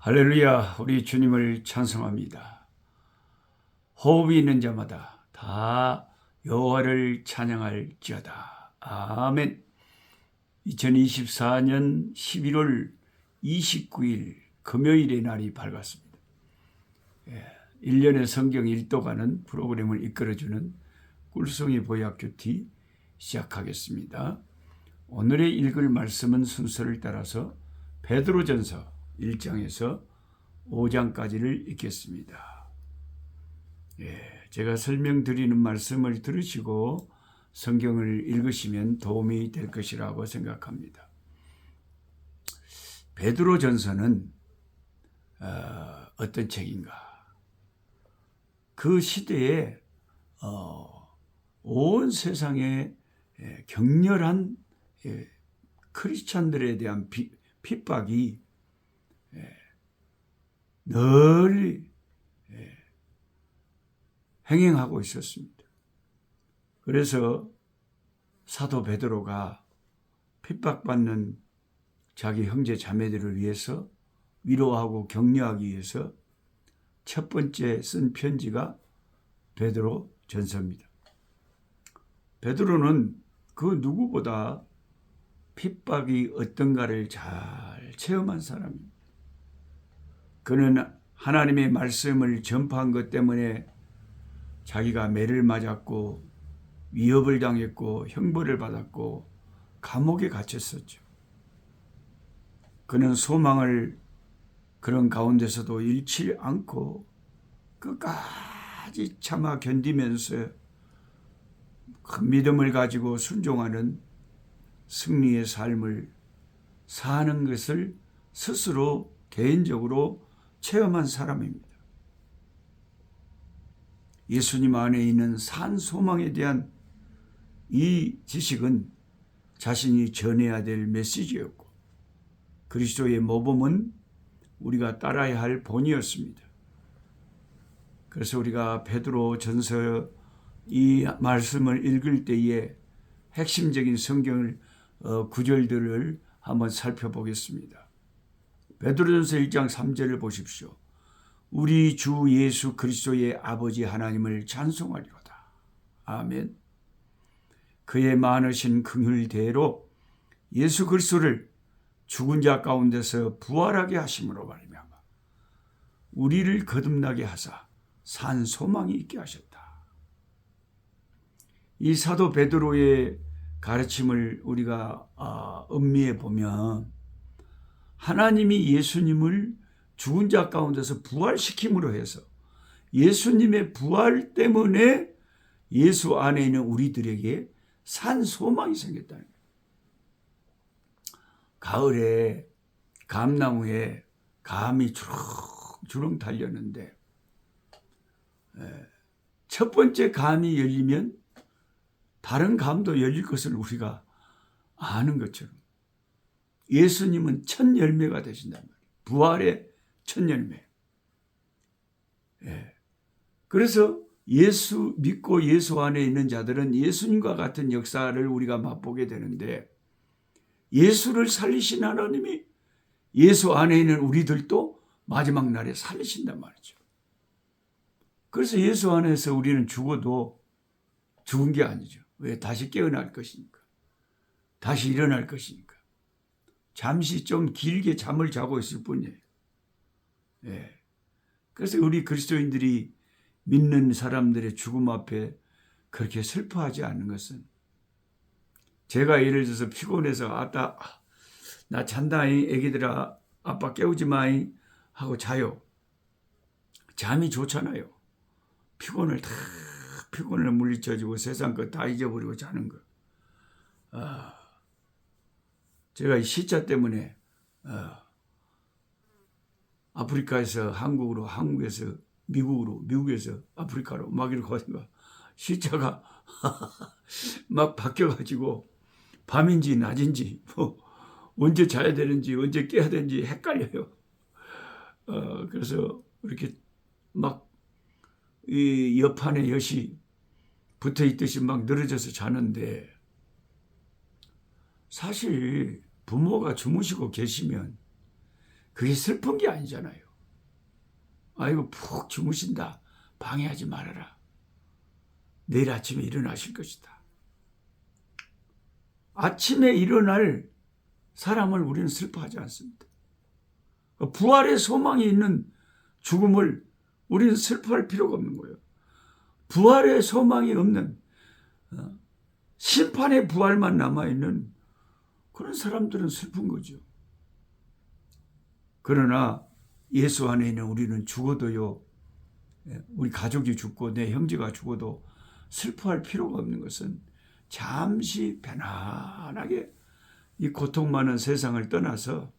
할렐루야, 우리 주님을 찬송합니다. 호흡이 있는 자마다 다 여호와를 찬양할지어다. 아멘. 2024년 11월 29일 금요일의 날이 밝았습니다. 1년의 성경 일도가는 프로그램을 이끌어주는 꿀송이 보약큐티 시작하겠습니다. 오늘의 읽을 말씀은 순서를 따라서 베드로전서 1장에서 5장까지를 읽겠습니다. 제가 설명드리는 말씀을 들으시고 성경을 읽으시면 도움이 될 것이라고 생각합니다. 베드로전서는 어떤 책인가? 그 시대에 온 세상에 격렬한 크리스찬들에 대한 핍박이 널리 행행하고 있었습니다. 그래서 사도 베드로가 핍박받는 자기 형제 자매들을 위해서 위로하고 격려하기 위해서 첫 번째 쓴 편지가 베드로 전서입니다. 베드로는 그 누구보다 핍박이 어떤가를 잘 체험한 사람입니다. 그는 하나님의 말씀을 전파한 것 때문에 자기가 매를 맞았고 위협을 당했고 형벌을 받았고 감옥에 갇혔었죠. 그는 소망을 그런 가운데서도 잃지 않고 끝까지 참아 견디면서 큰 믿음을 가지고 순종하는 승리의 삶을 사는 것을 스스로 개인적으로 체험한 사람입니다. 예수님 안에 있는 산 소망에 대한 이 지식은 자신이 전해야 될 메시지였고 그리스도의 모범은 우리가 따라야 할 본이었습니다. 그래서 우리가 베드로 전서 이 말씀을 읽을 때에 핵심적인 성경을 구절들을 한번 살펴보겠습니다. 베드로전서 1장 3절을 보십시오. 우리 주 예수 그리스도의 아버지 하나님을 찬송하리로다. 아멘. 그의 많으신 긍휼대로 예수 그리스도를 죽은 자 가운데서 부활하게 하심으로 말미암아 우리를 거듭나게 하사 산 소망이 있게 하셨다. 이 사도 베드로의 가르침을 우리가 음미해 보면 하나님이 예수님을 죽은 자 가운데서 부활시킴으로 해서 예수님의 부활 때문에 예수 안에 있는 우리들에게 산 소망이 생겼다는 거예요. 가을에 감나무에 감이 주렁주렁 달렸는데 첫 번째 감이 열리면 다른 감도 열릴 것을 우리가 아는 것처럼 예수님은 첫 열매가 되신단 말이에요. 부활의 첫 열매. 그래서 예수 믿고 예수 안에 있는 자들은 예수님과 같은 역사를 우리가 맛보게 되는데 예수를 살리신 하나님이 예수 안에 있는 우리들도 마지막 날에 살리신단 말이죠. 그래서 예수 안에서 우리는 죽어도 죽은 게 아니죠. 왜? 다시 깨어날 것이니까. 다시 일어날 것이니까. 잠시 좀 길게 잠을 자고 있을 뿐이에요. 그래서 우리 그리스도인들이 믿는 사람들의 죽음 앞에 그렇게 슬퍼하지 않는 것은 제가 예를 들어서 피곤해서 나 잔다잉 애기들아 아빠 깨우지 마잉 하고 자요. 잠이 좋잖아요. 피곤을 물리쳐주고 세상 것 다 잊어버리고 자는 거. 제가 이 시차 때문에 아프리카에서 한국으로, 한국에서 미국으로, 미국에서 아프리카로 막 이렇게 가니까 시차가 막 바뀌어가지고 밤인지 낮인지 언제 자야 되는지 언제 깨야 되는지 헷갈려요. 그래서 이렇게 막 이 옆판에 엿이 붙어 있듯이 막 늘어져서 자는데 사실 부모가 주무시고 계시면 그게 슬픈 게 아니잖아요. 아이고 푹 주무신다. 방해하지 말아라. 내일 아침에 일어나실 것이다. 아침에 일어날 사람을 우리는 슬퍼하지 않습니다. 부활의 소망이 있는 죽음을 우리는 슬퍼할 필요가 없는 거예요. 부활의 소망이 없는 심판의 부활만 남아있는 그런 사람들은 슬픈 거죠. 그러나 예수 안에 있는 우리는 죽어도요, 우리 가족이 죽고 내 형제가 죽어도 슬퍼할 필요가 없는 것은 잠시 편안하게 이 고통 많은 세상을 떠나서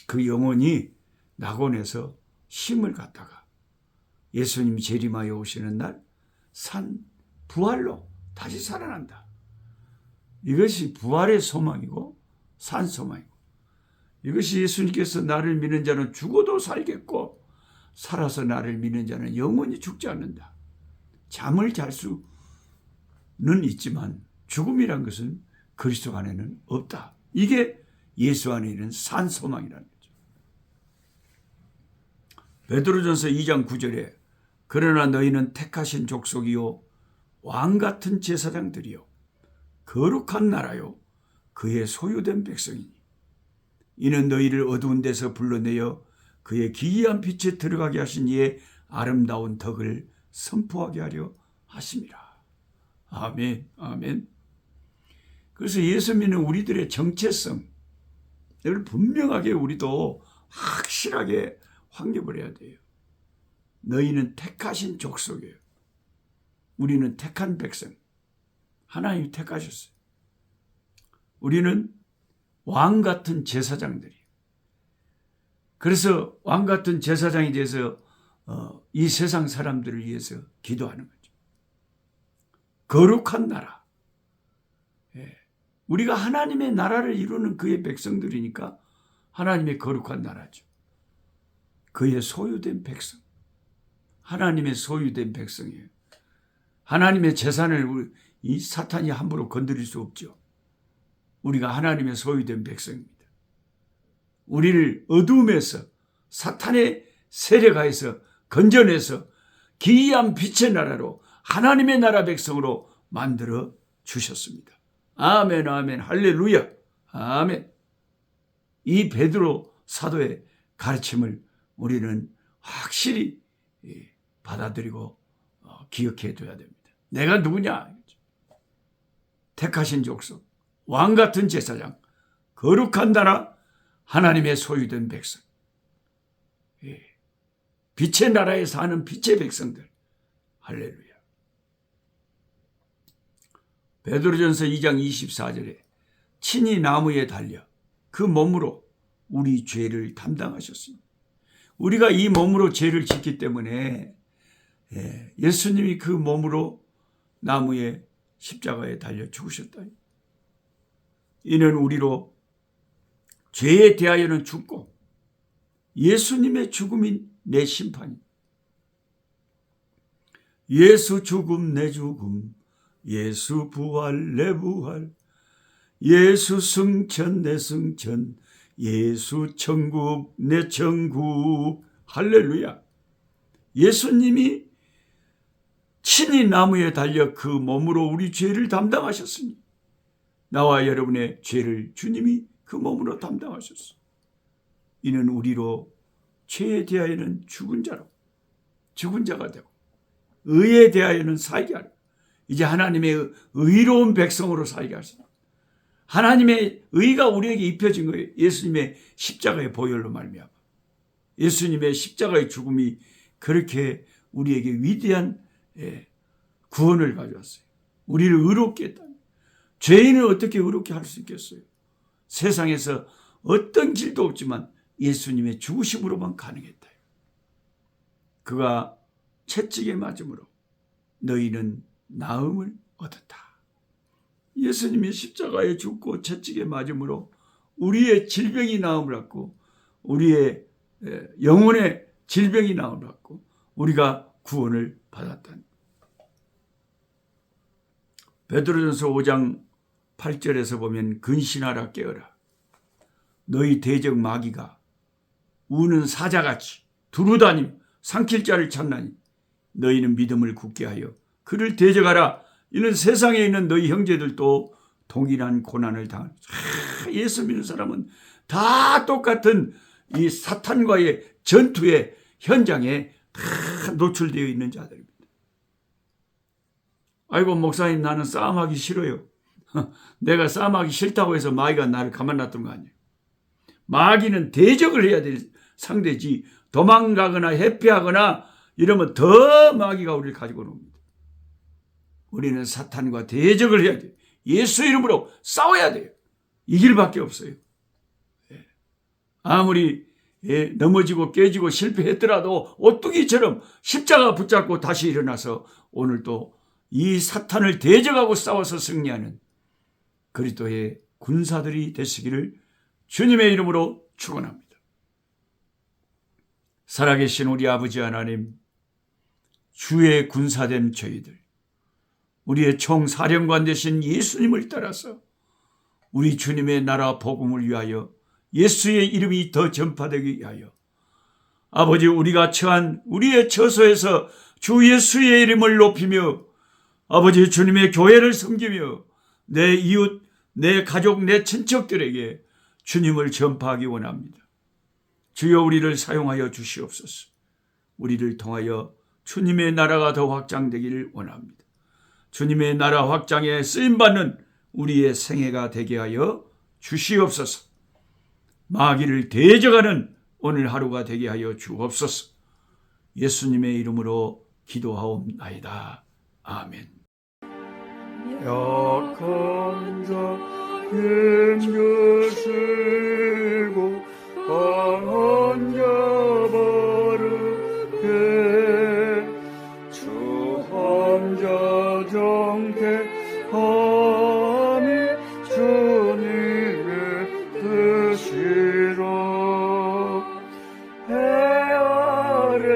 그 영혼이 낙원에서 힘을 갖다가 예수님이 재림하여 오시는 날 부활로 다시 살아난다. 이것이 부활의 소망이고 산 소망이고, 이것이 예수님께서 나를 믿는 자는 죽어도 살겠고 살아서 나를 믿는 자는 영원히 죽지 않는다. 잠을 잘 수는 있지만 죽음이란 것은 그리스도 안에는 없다. 이게 예수 안에 있는 산 소망이라는 거죠. 베드로전서 2장 9절에 그러나 너희는 택하신 족속이요 왕같은 제사장들이요 거룩한 나라요 그의 소유된 백성이니 이는 너희를 어두운 데서 불러내어 그의 기이한 빛에 들어가게 하신 이의 아름다운 덕을 선포하게 하려 하심이라. 아멘, 아멘. 그래서 예수 믿는 우리들의 정체성, 이걸 분명하게 우리도 확실하게 확립을 해야 돼요. 너희는 택하신 족속이에요. 우리는 택한 백성. 하나님이 택하셨어요. 우리는 왕 같은 제사장들이에요. 그래서 왕 같은 제사장이 돼서 이 세상 사람들을 위해서 기도하는 거죠. 거룩한 나라. 우리가 하나님의 나라를 이루는 그의 백성들이니까 하나님의 거룩한 나라죠. 그의 소유된 백성. 하나님의 소유된 백성이에요. 하나님의 재산을 이 사탄이 함부로 건드릴 수 없죠. 우리가 하나님의 소유된 백성입니다. 우리를 어두움에서 사탄의 세력하에서 건져내서 기이한 빛의 나라로 하나님의 나라 백성으로 만들어 주셨습니다. 아멘, 아멘, 할렐루야, 아멘. 이 베드로 사도의 가르침을 우리는 확실히 받아들이고 기억해 둬야 됩니다. 내가 누구냐? 택하신 족속, 왕같은 제사장, 거룩한 나라, 하나님의 소유된 백성. 빛의 나라에 사는 빛의 백성들. 할렐루야. 베드로전서 2장 24절에 친히 나무에 달려 그 몸으로 우리 죄를 담당하셨습니다. 우리가 이 몸으로 죄를 짓기 때문에 예수님이 그 몸으로 나무에 십자가에 달려 죽으셨다. 이는 우리로 죄에 대하여는 죽고 예수님의 죽음이 내 심판이. 예수 죽음 내 죽음, 예수 부활 내 부활, 예수 승천 내 승천, 예수 천국 내 천국. 할렐루야. 예수님이 친히 나무에 달려 그 몸으로 우리 죄를 담당하셨으니 나와 여러분의 죄를 주님이 그 몸으로 담당하셨어. 이는 우리로 죄에 대하여는 죽은 자가 되고 의에 대하여는 살게 하려. 이제 하나님의 의로운 백성으로 살게 하시다. 하나님의 의가 우리에게 입혀진 거예요. 예수님의 십자가의 보혈로 말미암아. 예수님의 십자가의 죽음이 그렇게 우리에게 위대한 구원을 가져왔어요. 우리를 의롭게 했다. 죄인을 어떻게 의롭게 할 수 있겠어요? 세상에서 어떤 길도 없지만 예수님의 죽으심으로만 가능했다. 그가 채찍에 맞음으로 너희는 나음을 얻었다. 예수님이 십자가에 죽고 채찍에 맞음으로 우리의 질병이 나음을 얻고 우리의 영혼의 질병이 나음을 얻고 우리가 구원을 받았다는. 베드로전서 5장 8절에서 보면 근신하라 깨어라. 너희 대적 마귀가 우는 사자같이 두루다니며 삼킬 자를 찾나니 너희는 믿음을 굳게 하여 그를 대적하라. 이는 세상에 있는 너희 형제들도 동일한 고난을 당하는. 예수 믿는 사람은 다 똑같은 이 사탄과의 전투의 현장에 다 노출되어 있는 자들입니다. 아이고 목사님, 나는 싸움하기 싫어요. 내가 싸움하기 싫다고 해서 마귀가 나를 가만 놔둔 거 아니에요. 마귀는 대적을 해야 될 상대지, 도망가거나 회피하거나 이러면 더 마귀가 우리를 가지고 옵니다. 우리는 사탄과 대적을 해야 돼요. 예수 이름으로 싸워야 돼요. 이길 밖에 없어요. 아무리 넘어지고 깨지고 실패했더라도 오뚜기처럼 십자가 붙잡고 다시 일어나서 오늘 또 이 사탄을 대적하고 싸워서 승리하는 그리스도의 군사들이 되시기를 주님의 이름으로 축원합니다. 살아계신 우리 아버지 하나님, 주의 군사된 저희들, 우리의 총사령관 되신 예수님을 따라서 우리 주님의 나라 복음을 위하여 예수의 이름이 더 전파되기 위하여 아버지, 우리가 처한 우리의 처소에서 주 예수의 이름을 높이며 아버지 주님의 교회를 섬기며 내 이웃, 내 가족, 내 친척들에게 주님을 전파하기 원합니다. 주여 우리를 사용하여 주시옵소서. 우리를 통하여 주님의 나라가 더 확장되기를 원합니다. 주님의 나라 확장에 쓰임받는 우리의 생애가 되게 하여 주시옵소서. 마귀를 대적하는 오늘 하루가 되게 하여 주옵소서. 예수님의 이름으로 기도하옵나이다. 아멘. 약한 자 힘주시고 강한 자 바르게 주한 자 정케하니 주님의 뜻이라. 해 아래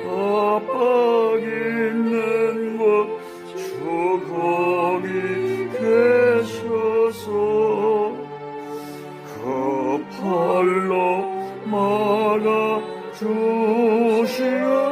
압박 있는 곳 주 거기 계셔서 그 팔로 막아 주시오.